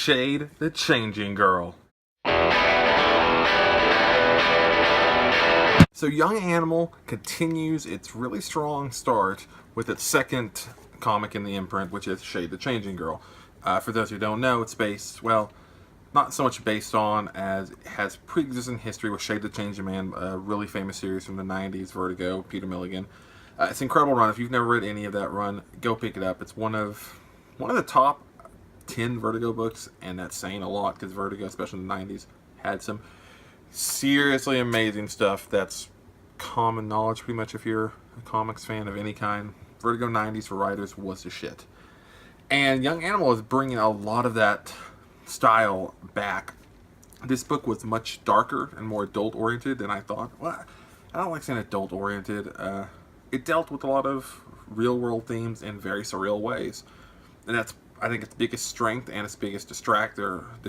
Shade the Changing Girl. So Young Animal continues its really strong start with its second comic in the imprint, which is Shade the Changing Girl. For those who don't know, it's based, well, not so much based on as it has pre-existing history with Shade the Changing Man, a really famous series from the 90s, Vertigo, Peter Milligan. It's an incredible run. If you've never read any of that run, go pick it up. It's one of the top 10 Vertigo books, and that's saying a lot because Vertigo, especially in the 90s, had some seriously amazing stuff that's common knowledge pretty much if you're a comics fan of any kind. Vertigo 90s for writers was the shit. And Young Animal is bringing a lot of that style back. This book was much darker and more adult-oriented than I thought. Well, I don't like saying adult-oriented. It dealt with a lot of real-world themes in very surreal ways. And that's, I think, its biggest strength and its biggest detractor. I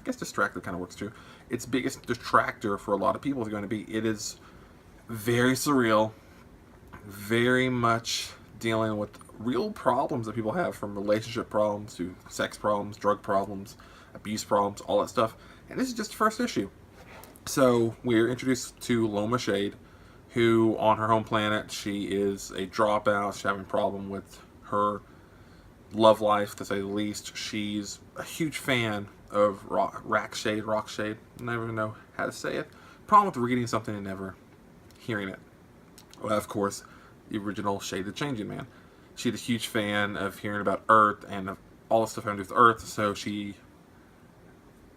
guess distractor kind of works too. Its biggest detractor for a lot of people is going to be it is very surreal, very much dealing with real problems that people have, from relationship problems to sex problems, drug problems, abuse problems, all that stuff. And this is just the first issue. So we're introduced to Loma Shade, who on her home planet, she is a dropout. She's having a problem with her love life, to say the least. She's a huge fan of Rock Shade. I never know how to say it. Problem with reading something and never hearing it. Well, of course, the original Shade the Changing Man. She's a huge fan of hearing about Earth and of all the stuff having to do with Earth, so she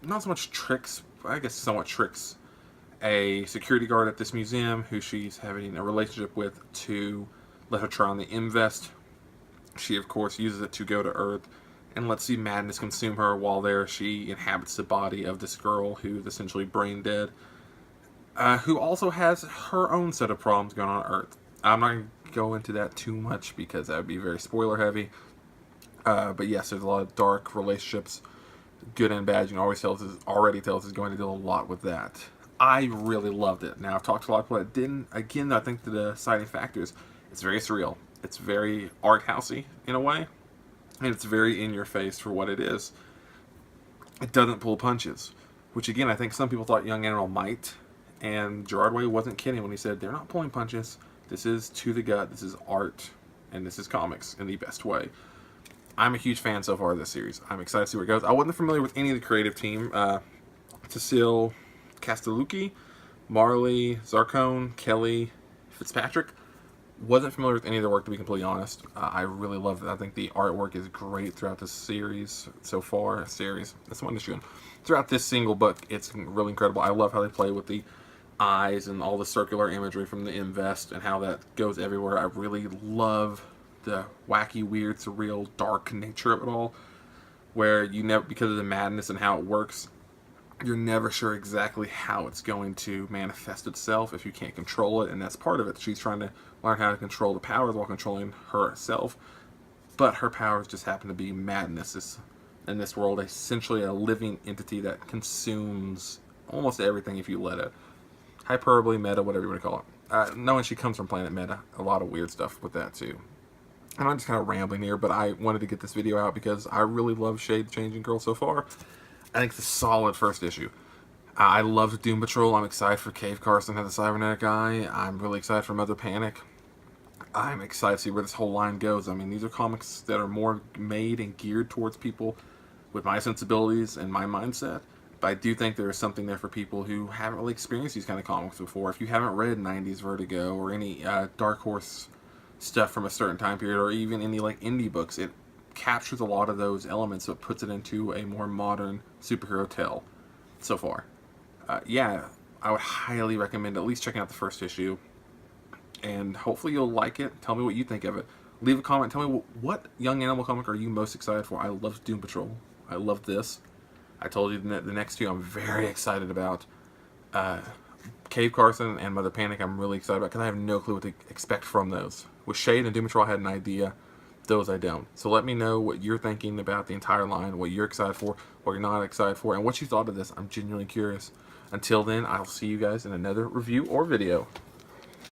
not so much tricks, I guess somewhat tricks a security guard at this museum who she's having a relationship with to let her try on the invest. She, of course, uses it to go to Earth and lets the madness consume her. While there, she inhabits the body of this girl who's essentially brain dead, who also has her own set of problems going on Earth. I'm not going to go into that too much because that would be very spoiler heavy. But yes, there's a lot of dark relationships, good and bad. You can already tell us is going to deal a lot with that. I really loved it. Now, I've talked to a lot of people that didn't. Again, I think the deciding factor is it's very surreal. It's very art housey in a way, and it's very in your face for what it is. It doesn't pull punches, which again, I think some people thought Young Animal might, and Gerard Way wasn't kidding when he said they're not pulling punches. This is to the gut. This is art, and this is comics in the best way. I'm a huge fan so far of this series. I'm excited to see where it goes. I wasn't familiar with any of the creative team. Cecile Castellucci, Marley Zarcone, Kelly Fitzpatrick. Wasn't familiar with any of their work, to be completely honest. I really love it. I think the artwork is great throughout this series so far. That's one issue. Throughout this single book, it's really incredible. I love how they play with the eyes and all the circular imagery from the invest and how that goes everywhere. I really love the wacky, weird, surreal, dark nature of it all, where you never, because of the madness and how it works, you're never sure exactly how it's going to manifest itself if you can't control it, and that's part of it. She's trying to learn how to control the powers while controlling herself, but her powers just happen to be madness. In this world, essentially a living entity that consumes almost everything if you let it. Hyperbole, meta, whatever you want to call it. Knowing she comes from Planet Meta, a lot of weird stuff with that too. And I'm just kind of rambling here, but I wanted to get this video out because I really love Shade the Changing Girl so far. I think it's a solid first issue. I love Doom Patrol. I'm excited for Cave Carson as the cybernetic guy. I'm really excited for Mother Panic. I'm excited to see where this whole line goes. I mean, these are comics that are more made and geared towards people with my sensibilities and my mindset. But I do think there is something there for people who haven't really experienced these kind of comics before. If you haven't read 90s Vertigo or any Dark Horse stuff from a certain time period, or even any like indie books, it captures a lot of those elements, so it puts it into a more modern superhero tale so far. Yeah, I would highly recommend at least checking out the first issue, and hopefully you'll like it. Tell me what you think of it. Leave a comment. Tell me what Young Animal comic are you most excited for. I love Doom Patrol. I love this. I told you the next two I'm very excited about. Cave Carson and Mother Panic I'm really excited about because I have no clue what to expect from those. With Shade and Doom Patrol I had an idea. Those I don't. So let me know what you're thinking about the entire line, what you're excited for, what you're not excited for, and what you thought of this. I'm genuinely curious. Until then, I'll see you guys in another review or video.